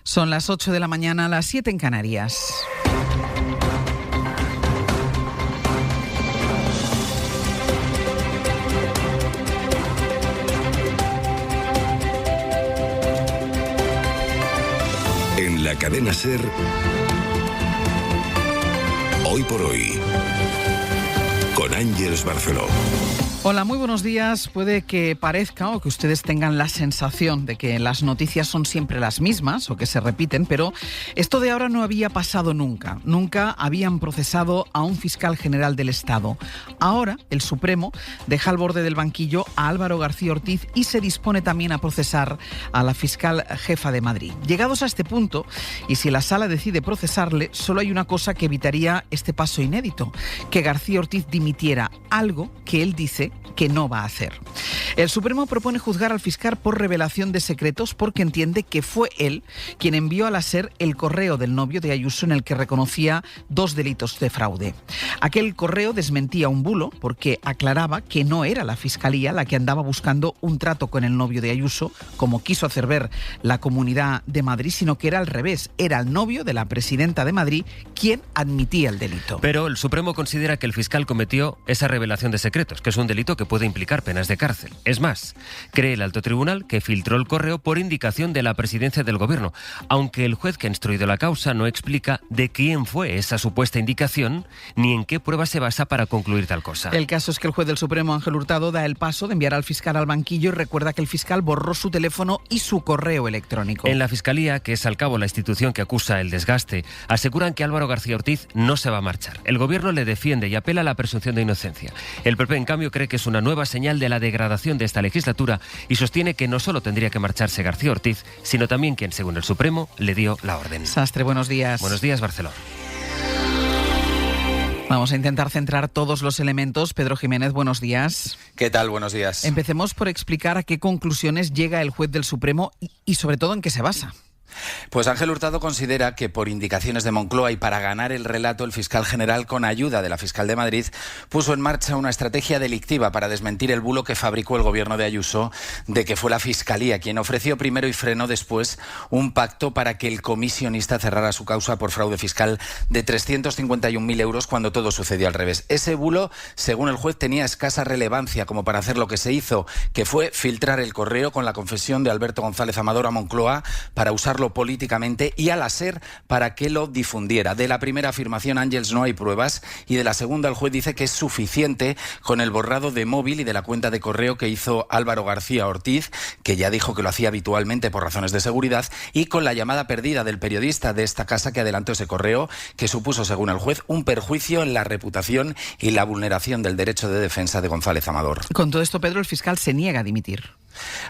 Son las 8 de la mañana, las 7 en Canarias. En la cadena SER, Hoy por Hoy, con Ángeles Barceló. Hola, muy buenos días. Puede que parezca o que ustedes tengan la sensación de que las noticias son siempre las mismas o que se repiten, pero esto de ahora no había pasado nunca. Nunca habían procesado a un fiscal general del Estado. Ahora el Supremo deja al borde del banquillo a Álvaro García Ortiz y se dispone también a procesar a la fiscal jefa de Madrid. Llegados a este punto, y si la sala decide procesarle, solo hay una cosa que evitaría este paso inédito: que García Ortiz dimitiera, algo que él dice que no va a hacer. El Supremo propone juzgar al fiscal por revelación de secretos porque entiende que fue él quien envió a la SER el correo del novio de Ayuso en el que reconocía 2 delitos de fraude. Aquel correo desmentía un bulo porque aclaraba que no era la Fiscalía la que andaba buscando un trato con el novio de Ayuso, como quiso hacer ver la Comunidad de Madrid, sino que era al revés. Era el novio de la presidenta de Madrid quien admitía el delito. Pero el Supremo considera que el fiscal cometió esa revelación de secretos, que es un delito que puede implicar penas de cárcel. Es más, cree el alto tribunal que filtró el correo por indicación de la presidencia del gobierno, aunque el juez que ha instruido la causa no explica de quién fue esa supuesta indicación ni en qué pruebas se basa para concluir tal cosa. El caso es que el juez del Supremo, Ángel Hurtado, da el paso de enviar al fiscal al banquillo y recuerda que el fiscal borró su teléfono y su correo electrónico. En la Fiscalía, que es al cabo la institución que acusa el desgaste, aseguran que Álvaro García Ortiz no se va a marchar. El gobierno le defiende y apela a la presunción de inocencia. El PP, en cambio, cree que es una nueva señal de la degradación de esta legislatura y sostiene que no solo tendría que marcharse García Ortiz, sino también quien, según el Supremo, le dio la orden. Sastre, buenos días. Buenos días, Barcelona. Vamos a intentar centrar todos los elementos. Pedro Jiménez, buenos días. ¿Qué tal? Buenos días. Empecemos por explicar a qué conclusiones llega el juez del Supremo y sobre todo en qué se basa. Pues Ángel Hurtado considera que por indicaciones de Moncloa y para ganar el relato, el fiscal general, con ayuda de la fiscal de Madrid, puso en marcha una estrategia delictiva para desmentir el bulo que fabricó el gobierno de Ayuso de que fue la Fiscalía quien ofreció primero y frenó después un pacto para que el comisionista cerrara su causa por fraude fiscal de 351.000 euros cuando todo sucedió al revés. Ese bulo, según el juez, tenía escasa relevancia como para hacer lo que se hizo, que fue filtrar el correo con la confesión de Alberto González Amador a Moncloa para usarlo políticamente y a la SER para que lo difundiera. De la primera afirmación, Ángeles, no hay pruebas, y de la segunda el juez dice que es suficiente con el borrado de móvil y de la cuenta de correo que hizo Álvaro García Ortiz, que ya dijo que lo hacía habitualmente por razones de seguridad, y con la llamada perdida del periodista de esta casa que adelantó ese correo, que supuso, según el juez, un perjuicio en la reputación y la vulneración del derecho de defensa de González Amador. Con todo esto, Pedro, el fiscal se niega a dimitir.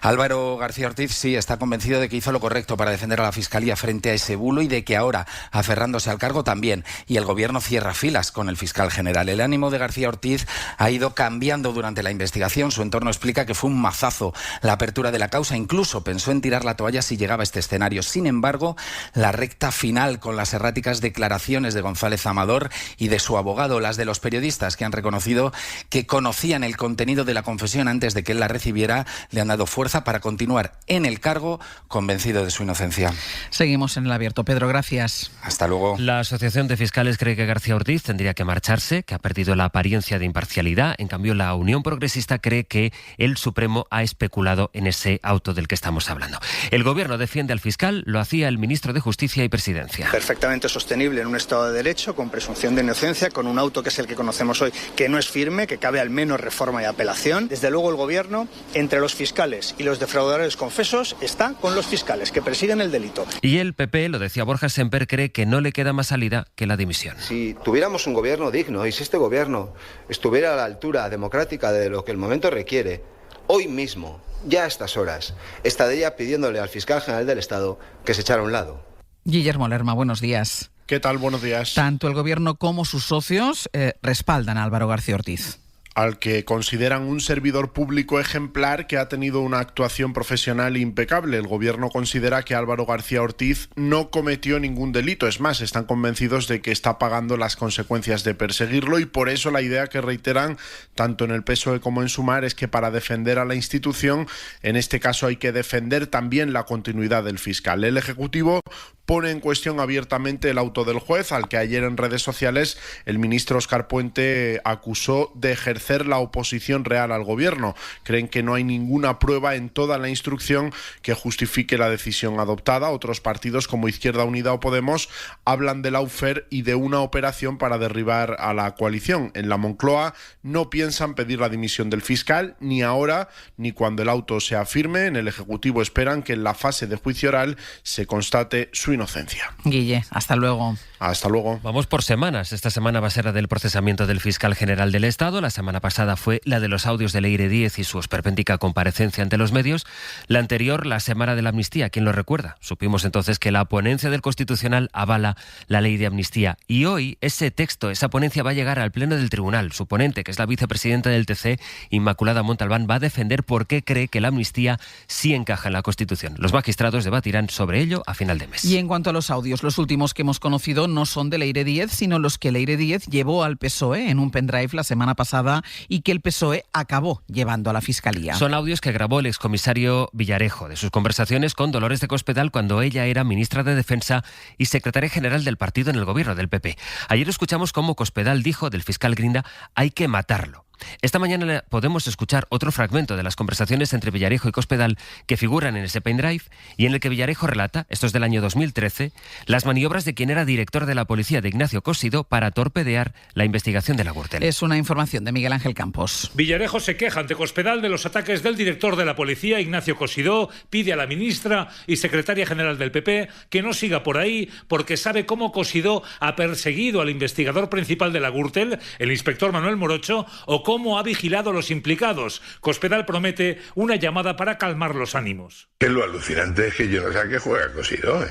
Álvaro García Ortiz sí está convencido de que hizo lo correcto para defender a la Fiscalía frente a ese bulo y de que ahora, aferrándose al cargo, también. Y el gobierno cierra filas con el fiscal general. El ánimo de García Ortiz ha ido cambiando durante la investigación. Su entorno explica que fue un mazazo la apertura de la causa. Incluso pensó en tirar la toalla si llegaba a este escenario. Sin embargo, la recta final, con las erráticas declaraciones de González Amador y de su abogado, las de los periodistas que han reconocido que conocían el contenido de la confesión antes de que él la recibiera, le han dado fuerza para continuar en el cargo, convencido de su inocencia. Seguimos en el abierto. Pedro, gracias. Hasta luego. La Asociación de Fiscales cree que García Ortiz tendría que marcharse, que ha perdido la apariencia de imparcialidad. En cambio, la Unión Progresista cree que el Supremo ha especulado en ese auto del que estamos hablando. El Gobierno defiende al fiscal, lo hacía el ministro de Justicia y Presidencia. Perfectamente sostenible en un Estado de Derecho, con presunción de inocencia, con un auto que es el que conocemos hoy, que no es firme, que cabe al menos reforma y apelación. Desde luego el Gobierno, entre los fiscales y los defraudadores confesos, está con los fiscales que persiguen el delito. Y el PP, lo decía Borja Semper, cree que no le queda más salida que la dimisión. Si tuviéramos un gobierno digno y si este gobierno estuviera a la altura democrática de lo que el momento requiere, hoy mismo, ya a estas horas, estaría pidiéndole al fiscal general del Estado que se echara a un lado. Guillermo Lerma, buenos días. ¿Qué tal? Buenos días. Tanto el Gobierno como sus socios respaldan a Álvaro García Ortiz. al que consideran un servidor público ejemplar que ha tenido una actuación profesional impecable. El gobierno considera que Álvaro García Ortiz no cometió ningún delito. Es más, están convencidos de que está pagando las consecuencias de perseguirlo, y por eso la idea que reiteran tanto en el PSOE como en Sumar es que para defender a la institución, en este caso hay que defender también la continuidad del fiscal. El Ejecutivo pone en cuestión abiertamente el auto del juez, al que ayer en redes sociales el ministro Óscar Puente acusó de ejercer la oposición real al gobierno. Creen que no hay ninguna prueba en toda la instrucción que justifique la decisión adoptada. Otros partidos como Izquierda Unida o Podemos hablan de lawfare y de una operación para derribar a la coalición. En la Moncloa no piensan pedir la dimisión del fiscal, ni ahora ni cuando el auto sea firme. En el Ejecutivo esperan que en la fase de juicio oral se constate su inocencia. Guille, hasta luego. Hasta luego. Vamos por semanas. Esta semana va a ser la del procesamiento del fiscal general del Estado. La semana pasada fue la de los audios de Leire Díez y su esperpéntica comparecencia ante los medios. La anterior, la semana de la amnistía. ¿Quién lo recuerda? Supimos entonces que la ponencia del Constitucional avala la ley de amnistía. Y hoy ese texto, esa ponencia va a llegar al Pleno del Tribunal. Su ponente, que es la vicepresidenta del TC, Inmaculada Montalbán, va a defender por qué cree que la amnistía sí encaja en la Constitución. Los magistrados debatirán sobre ello a final de mes. Y en cuanto a los audios, los últimos que hemos conocido no son de Leire Díez, sino los que Leire Díez llevó al PSOE en un pendrive la semana pasada y que el PSOE acabó llevando a la Fiscalía. Son audios que grabó el excomisario Villarejo de sus conversaciones con Dolores de Cospedal cuando ella era ministra de Defensa y secretaria general del partido en el gobierno del PP. Ayer escuchamos cómo Cospedal dijo del fiscal Grinda: hay que matarlo. Esta mañana podemos escuchar otro fragmento de las conversaciones entre Villarejo y Cospedal que figuran en ese pendrive y en el que Villarejo relata, esto es del año 2013, las maniobras de quien era director de la policía, de Ignacio Cosidó, para torpedear la investigación de la Gürtel. Es una información de Miguel Ángel Campos. Villarejo se queja ante Cospedal de los ataques del director de la policía, Ignacio Cosidó, pide a la ministra y secretaria general del PP que no siga por ahí porque sabe cómo Cosidó ha perseguido al investigador principal de la Gürtel, el inspector Manuel Morocho, o cómo ha vigilado a los implicados. Cospedal promete una llamada para calmar los ánimos. Lo alucinante es que yo no sé a qué juega Cosidó,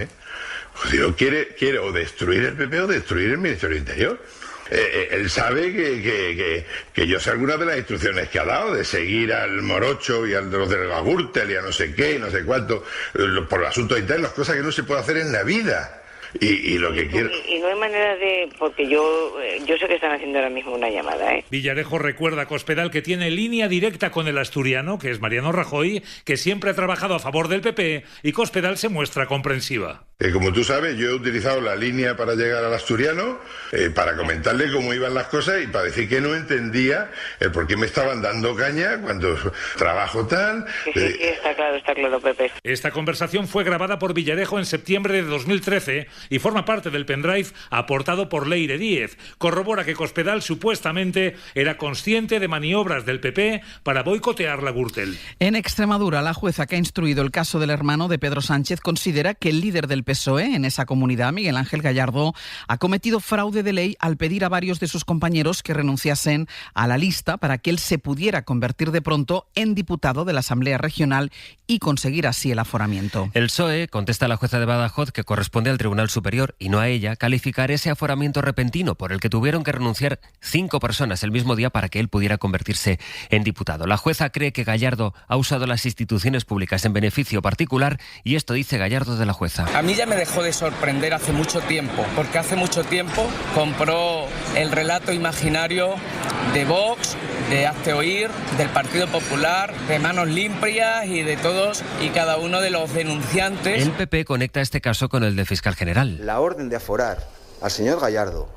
Cosidó quiere o destruir el PP o destruir el Ministerio del Interior. Él sabe que yo sé algunas de las instrucciones que ha dado, de seguir al Morocho y a los de la Gürtel y a no sé qué y no sé cuánto, por asuntos internos, cosas que no se puede hacer en la vida. Y lo que quiero... Y no hay manera de... Porque yo sé que están haciendo ahora mismo una llamada, Villarejo recuerda a Cospedal que tiene línea directa con el asturiano, que es Mariano Rajoy, que siempre ha trabajado a favor del PP, y Cospedal se muestra comprensiva. Como tú sabes, yo he utilizado la línea para llegar al asturiano, para comentarle cómo iban las cosas y para decir que no entendía el por qué me estaban dando caña cuando trabajo tal... Sí, está claro, Pepe. Esta conversación fue grabada por Villarejo en septiembre de 2013 y forma parte del pendrive aportado por Leire Díez. Corrobora que Cospedal supuestamente era consciente de maniobras del PP para boicotear la Gürtel. En Extremadura, la jueza que ha instruido el caso del hermano de Pedro Sánchez considera que el líder del PSOE en esa comunidad, Miguel Ángel Gallardo, ha cometido fraude de ley al pedir a varios de sus compañeros que renunciasen a la lista para que él se pudiera convertir de pronto en diputado de la Asamblea Regional y conseguir así el aforamiento. El PSOE contesta a la jueza de Badajoz que corresponde al Tribunal Superior y no a ella calificar ese aforamiento repentino por el que tuvieron que renunciar 5 personas el mismo día para que él pudiera convertirse en diputado. La jueza cree que Gallardo ha usado las instituciones públicas en beneficio particular y esto dice Gallardo de la jueza. A mí ya me dejó de sorprender hace mucho tiempo, porque hace mucho tiempo compró el relato imaginario de Vox, de Hazte Oír, del Partido Popular, de Manos Limpias y de todos y cada uno de los denunciantes. El PP conecta este caso con el de fiscal general. La orden de aforar al señor Gallardo,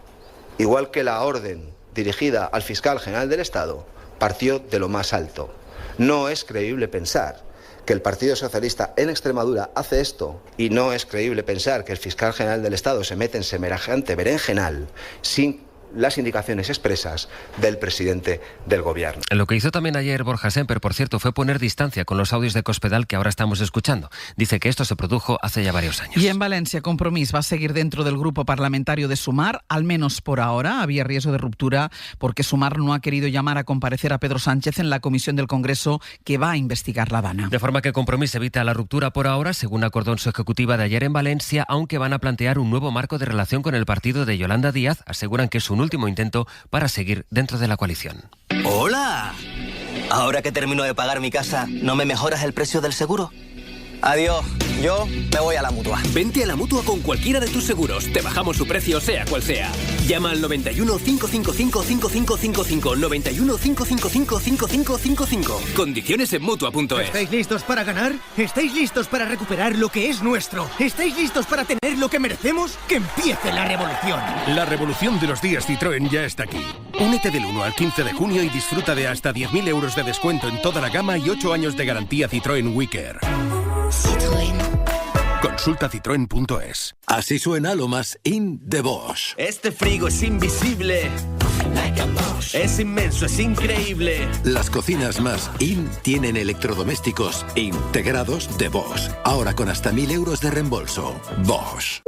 igual que la orden dirigida al fiscal general del Estado, partió de lo más alto. No es creíble pensar que el Partido Socialista en Extremadura hace esto y no es creíble pensar que el fiscal general del Estado se mete en semejante berenjenal sin las indicaciones expresas del presidente del gobierno. Lo que hizo también ayer Borja Semper, por cierto, fue poner distancia con los audios de Cospedal que ahora estamos escuchando. Dice que esto se produjo hace ya varios años. Y en Valencia, Compromís va a seguir dentro del grupo parlamentario de Sumar, al menos por ahora. Había riesgo de ruptura porque Sumar no ha querido llamar a comparecer a Pedro Sánchez en la comisión del Congreso que va a investigar la Dana. De forma que Compromís evita la ruptura por ahora, según acordó en su ejecutiva de ayer en Valencia, aunque van a plantear un nuevo marco de relación con el partido de Yolanda Díaz. Aseguran que es un un último intento para seguir dentro de la coalición. ¡Hola! Ahora que termino de pagar mi casa, ¿no me mejoras el precio del seguro? Adiós, yo me voy a la Mutua. Vente a la Mutua con cualquiera de tus seguros. Te bajamos su precio sea cual sea. Llama al 91 555 5555. 91 555 5555. Condiciones en Mutua.es. ¿Estáis listos para ganar? ¿Estáis listos para recuperar lo que es nuestro? ¿Estáis listos para tener lo que merecemos? ¡Que empiece la revolución! La revolución de los días Citroën ya está aquí. Únete del 1 al 15 de junio y disfruta de hasta 10.000 euros de descuento en toda la gama y 8 años de garantía Citroën WeCare. Citroën. Consulta citroen.es. Así suena lo más in de Bosch. Este frigo es invisible. Es inmenso, es increíble. Las cocinas más in tienen electrodomésticos integrados de Bosch. Ahora con hasta 1.000 euros de reembolso. Bosch.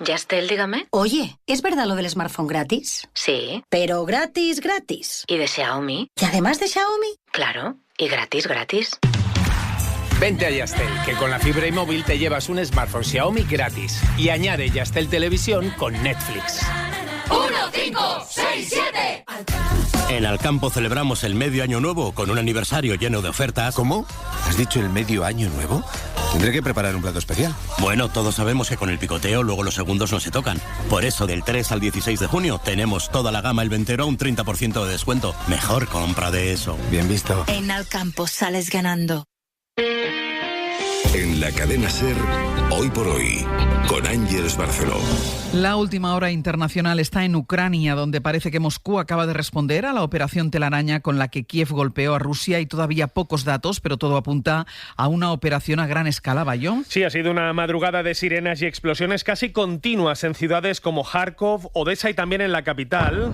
Yastel, dígame. Oye, ¿es verdad lo del smartphone gratis? Sí. Pero gratis, gratis. ¿Y de Xiaomi? ¿Y además de Xiaomi? Claro, y gratis, gratis. Vente a Yastel, que con la fibra y móvil te llevas un smartphone Xiaomi gratis. Y añade Yastel Televisión con Netflix. 1, 5, 6, 7. En Alcampo celebramos el medio año nuevo con un aniversario lleno de ofertas. ¿Cómo? ¿Has dicho el medio año nuevo? Tendré que preparar un plato especial. Bueno, todos sabemos que con el picoteo luego los segundos no se tocan. Por eso, del 3 al 16 de junio tenemos toda la gama El Ventero a un 30% de descuento. Mejor compra de eso. Bien visto. En Alcampo sales ganando. En la cadena SER, Hoy por Hoy, con Ángeles Barceló. La última hora internacional está en Ucrania, donde parece que Moscú acaba de responder a la operación telaraña con la que Kiev golpeó a Rusia. Y todavía pocos datos, pero todo apunta a una operación a gran escala, ¿Bayón? Sí, ha sido una madrugada de sirenas y explosiones casi continuas en ciudades como Kharkov, Odessa y también en la capital.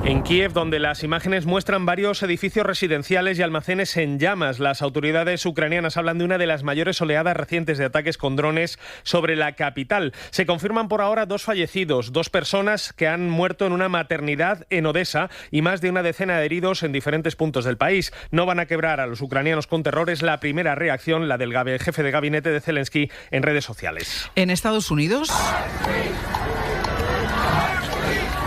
En Kiev, donde las imágenes muestran varios edificios residenciales y almacenes en llamas. Las autoridades ucranianas hablan de una de las mayores oleadas recientes de ataques con drones sobre la capital. Se confirman por ahora 2 fallecidos, 2 personas que han muerto en una maternidad en Odessa y más de una decena de heridos en diferentes puntos del país. No van a quebrar a los ucranianos con terror, es la primera reacción, la del jefe de gabinete de Zelensky en redes sociales. En Estados Unidos,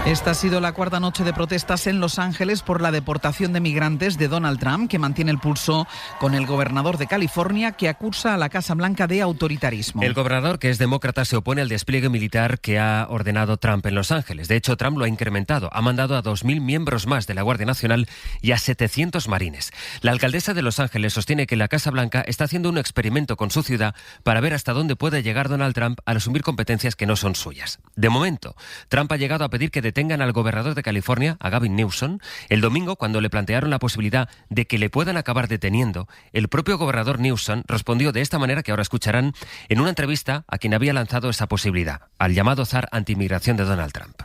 esta ha sido la 4ª noche de protestas en Los Ángeles por la deportación de migrantes de Donald Trump, que mantiene el pulso con el gobernador de California, que acusa a la Casa Blanca de autoritarismo. El gobernador, que es demócrata, se opone al despliegue militar que ha ordenado Trump en Los Ángeles. De hecho, Trump lo ha incrementado. Ha mandado a 2.000 miembros más de la Guardia Nacional y a 700 marines. La alcaldesa de Los Ángeles sostiene que la Casa Blanca está haciendo un experimento con su ciudad para ver hasta dónde puede llegar Donald Trump al asumir competencias que no son suyas. De momento, Trump ha llegado a pedir que detengan al gobernador de California, a Gavin Newsom, el domingo cuando le plantearon la posibilidad de que le puedan acabar deteniendo. El propio gobernador Newsom respondió de esta manera que ahora escucharán en una entrevista a quien había lanzado esa posibilidad, al llamado zar anti-inmigración de Donald Trump.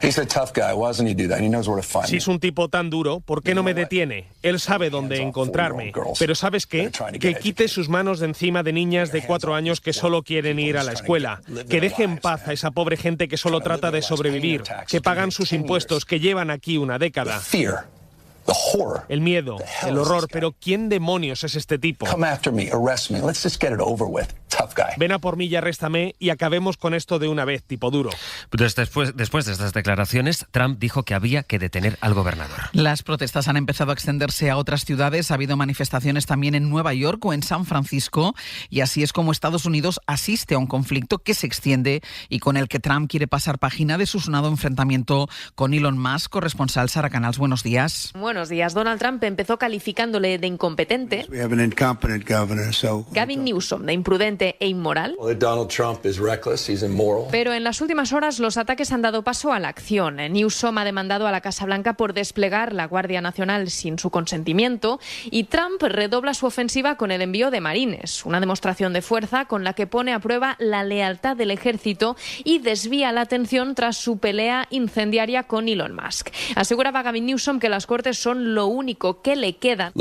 Si es un tipo tan duro, ¿por qué no me detiene? Él sabe dónde encontrarme. Pero ¿sabes qué? Que quite sus manos de encima de niñas de 4 años que solo quieren ir a la escuela. Que deje en paz a esa pobre gente que solo trata de sobrevivir. Que pagan sus impuestos, que llevan aquí una década. El miedo, el horror, pero ¿quién demonios es este tipo? Ven a por mí y arréstame y acabemos con esto de una vez, tipo duro. Después de estas declaraciones, Trump dijo que había que detener al gobernador. Las protestas han empezado a extenderse a otras ciudades. Ha habido manifestaciones también en Nueva York o en San Francisco. Y así es como Estados Unidos asiste a un conflicto que se extiende y con el que Trump quiere pasar página de su sonado enfrentamiento con Elon Musk. Corresponsal Sara Canals, buenos días. Buenos días. Donald Trump empezó calificándole de incompetente, Gavin Newsom de imprudente e inmoral. Pero en las últimas horas los ataques han dado paso a la acción. Newsom ha demandado a la Casa Blanca por desplegar la Guardia Nacional sin su consentimiento y Trump redobla su ofensiva con el envío de marines, una demostración de fuerza con la que pone a prueba la lealtad del ejército y desvía la atención tras su pelea incendiaria con Elon Musk. Aseguraba Gavin Newsom que las Cortes son lo único que le queda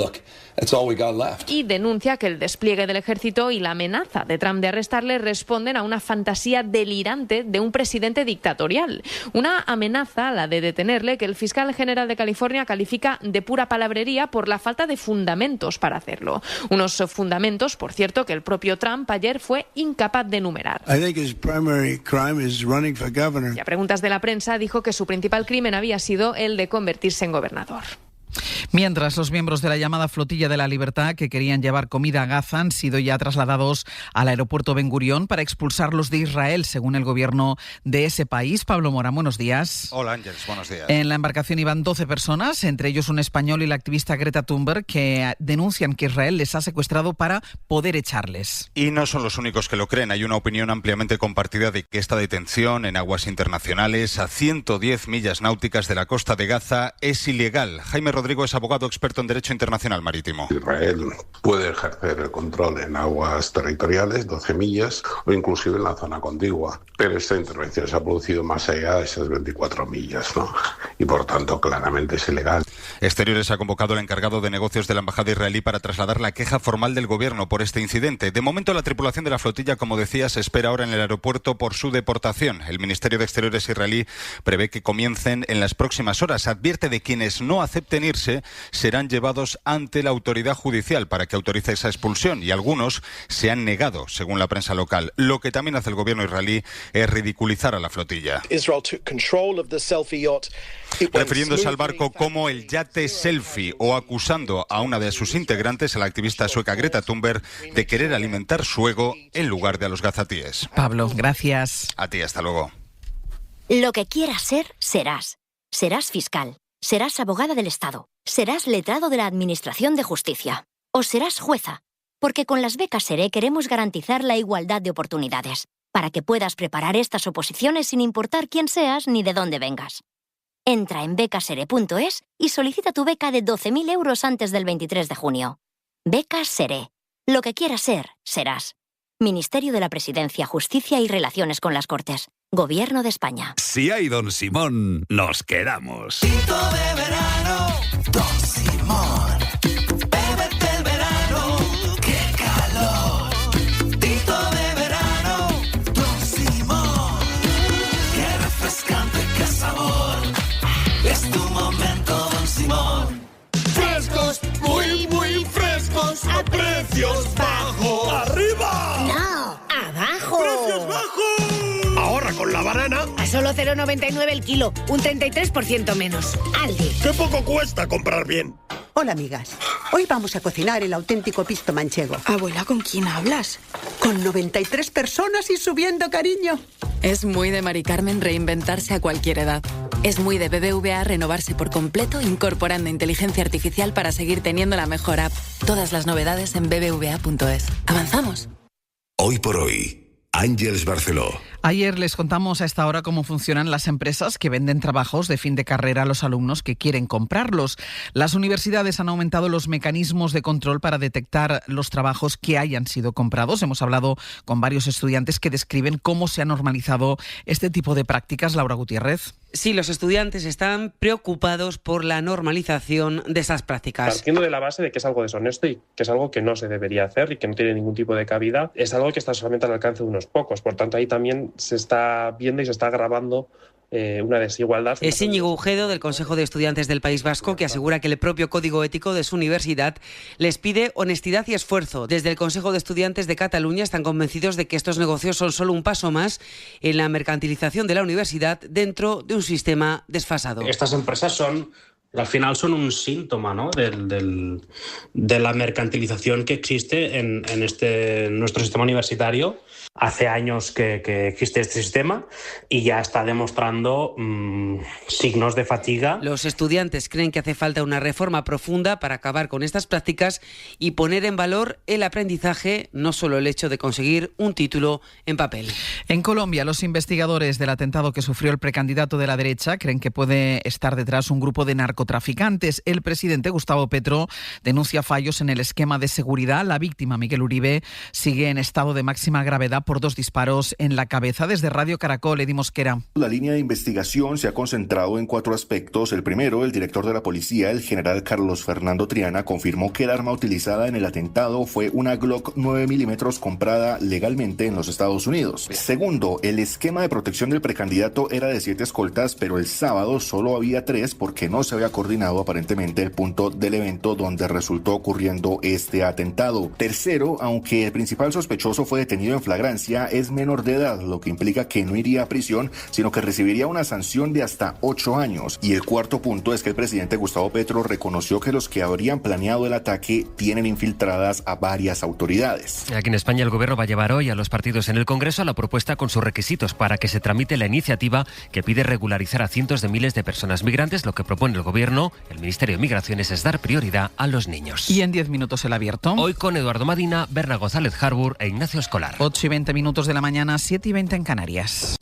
y denuncia que el despliegue del ejército y la amenaza amenaza de Trump de arrestarle responden a una fantasía delirante de un presidente dictatorial. Una amenaza, la de detenerle, que el fiscal general de California califica de pura palabrería por la falta de fundamentos para hacerlo. Unos fundamentos, por cierto, que el propio Trump ayer fue incapaz de enumerar. Y a preguntas de la prensa dijo que su principal crimen había sido el de convertirse en gobernador. Mientras, los miembros de la llamada Flotilla de la Libertad que querían llevar comida a Gaza han sido ya trasladados al aeropuerto Ben Gurión para expulsarlos de Israel, según el gobierno de ese país. Pablo Morán, buenos días. Hola, Ángeles, buenos días. En la embarcación iban 12 personas, entre ellos un español y la activista Greta Thunberg, que denuncian que Israel les ha secuestrado para poder echarles. Y no son los únicos que lo creen. Hay una opinión ampliamente compartida de que esta detención en aguas internacionales a 110 millas náuticas de la costa de Gaza es ilegal. Jaime Rodrigo es abogado experto en Derecho Internacional Marítimo. Israel puede ejercer el control en aguas territoriales, 12 millas, o inclusive en la zona contigua. Pero esta intervención se ha producido más allá de esas 24 millas, ¿no? Y por tanto, claramente es ilegal. Exteriores ha convocado al encargado de negocios de la embajada israelí para trasladar la queja formal del gobierno por este incidente. De momento, la tripulación de la flotilla, como decía, se espera ahora en el aeropuerto por su deportación. El Ministerio de Exteriores israelí prevé que comiencen en las próximas horas. Advierte de quienes no acepten irse serán llevados ante la autoridad judicial para que autorice esa expulsión, y algunos se han negado, según la prensa local. Lo que también hace el gobierno israelí es ridiculizar a la flotilla, refiriéndose al barco como el yate selfie, o acusando a una de sus integrantes, a la activista sueca Greta Thunberg, de querer alimentar su ego en lugar de a los gazatíes. Pablo, gracias. A ti, hasta luego. Lo que quieras ser, serás. Serás fiscal. Serás abogada del Estado, serás letrado de la Administración de Justicia o serás jueza, porque con las becas SERE queremos garantizar la igualdad de oportunidades, para que puedas preparar estas oposiciones sin importar quién seas ni de dónde vengas. Entra en becasere.es y solicita tu beca de 12.000 euros antes del 23 de junio. Becas SERE. Lo que quieras ser, serás. Ministerio de la Presidencia, Justicia y Relaciones con las Cortes. Gobierno de España. Si hay Don Simón, nos quedamos. Tinto de verano, Don Simón. Bébete el verano, qué calor. Tinto de verano, Don Simón. Qué refrescante, qué sabor. Es tu momento, Don Simón. Frescos, muy, muy frescos, a precios bajos. ¡Arriba! No, abajo. ¡Precios bajos! Ahorra con la banana A solo 0,99 el kilo, un 33% menos. Aldi. ¡Qué poco cuesta comprar bien! Hola, amigas. Hoy vamos a cocinar el auténtico pisto manchego. Abuela, ¿con quién hablas? Con 93 personas y subiendo, cariño. Es muy de Mari Carmen reinventarse a cualquier edad. Es muy de BBVA renovarse por completo, incorporando inteligencia artificial para seguir teniendo la mejor app. Todas las novedades en bbva.es. ¿Avanzamos? Hoy por hoy, Ángeles Barceló. Ayer les contamos a esta hora cómo funcionan las empresas que venden trabajos de fin de carrera a los alumnos que quieren comprarlos. Las universidades han aumentado los mecanismos de control para detectar los trabajos que hayan sido comprados. Hemos hablado con varios estudiantes que describen cómo se ha normalizado este tipo de prácticas. Laura Gutiérrez. Sí, los estudiantes están preocupados por la normalización de esas prácticas. Partiendo de la base de que es algo deshonesto y que es algo que no se debería hacer y que no tiene ningún tipo de cabida, es algo que está solamente al alcance de unos pocos. Por tanto, ahí también se está viendo y se está agravando una desigualdad. Es Íñigo Ujedo, del Consejo de Estudiantes del País Vasco, que asegura que el propio código ético de su universidad les pide honestidad y esfuerzo. Desde el Consejo de Estudiantes de Cataluña están convencidos de que estos negocios son solo un paso más en la mercantilización de la universidad dentro de un sistema desfasado. Estas empresas al final son un síntoma, ¿no?, de la mercantilización que existe en nuestro sistema universitario. Hace años que existe este sistema y ya está demostrando signos de fatiga. Los estudiantes creen que hace falta una reforma profunda para acabar con estas prácticas y poner en valor el aprendizaje, no solo el hecho de conseguir un título en papel. En Colombia, los investigadores del atentado que sufrió el precandidato de la derecha creen que puede estar detrás un grupo de narcotraficantes. El presidente Gustavo Petro denuncia fallos en el esquema de seguridad. La víctima, Miguel Uribe, sigue en estado de máxima gravedad por 2 disparos en la cabeza. Desde Radio Caracol, Edi Mosquera. La línea de investigación se ha concentrado en 4 aspectos. El primero, el director de la policía, el general Carlos Fernando Triana, confirmó que el arma utilizada en el atentado fue una Glock 9 milímetros comprada legalmente en los Estados Unidos. Segundo, el esquema de protección del precandidato era de 7 escoltas, pero el sábado solo había 3 porque no se había coordinado aparentemente el punto del evento donde resultó ocurriendo este atentado. Tercero, aunque el principal sospechoso fue detenido en flagrancia, es menor de edad, lo que implica que no iría a prisión, sino que recibiría una sanción de hasta 8 años. Y el cuarto punto es que el presidente Gustavo Petro reconoció que los que habrían planeado el ataque tienen infiltradas a varias autoridades. Aquí en España el gobierno va a llevar hoy a los partidos en el Congreso la propuesta con sus requisitos para que se tramite la iniciativa que pide regularizar a cientos de miles de personas migrantes. Lo que propone el gobierno, el Ministerio de Migraciones, es dar prioridad a los niños. Y en 10 minutos el abierto. Hoy con Eduardo Madina, Berna González Harbour e Ignacio Escolar. 8:20 de la mañana, 7:20 en Canarias.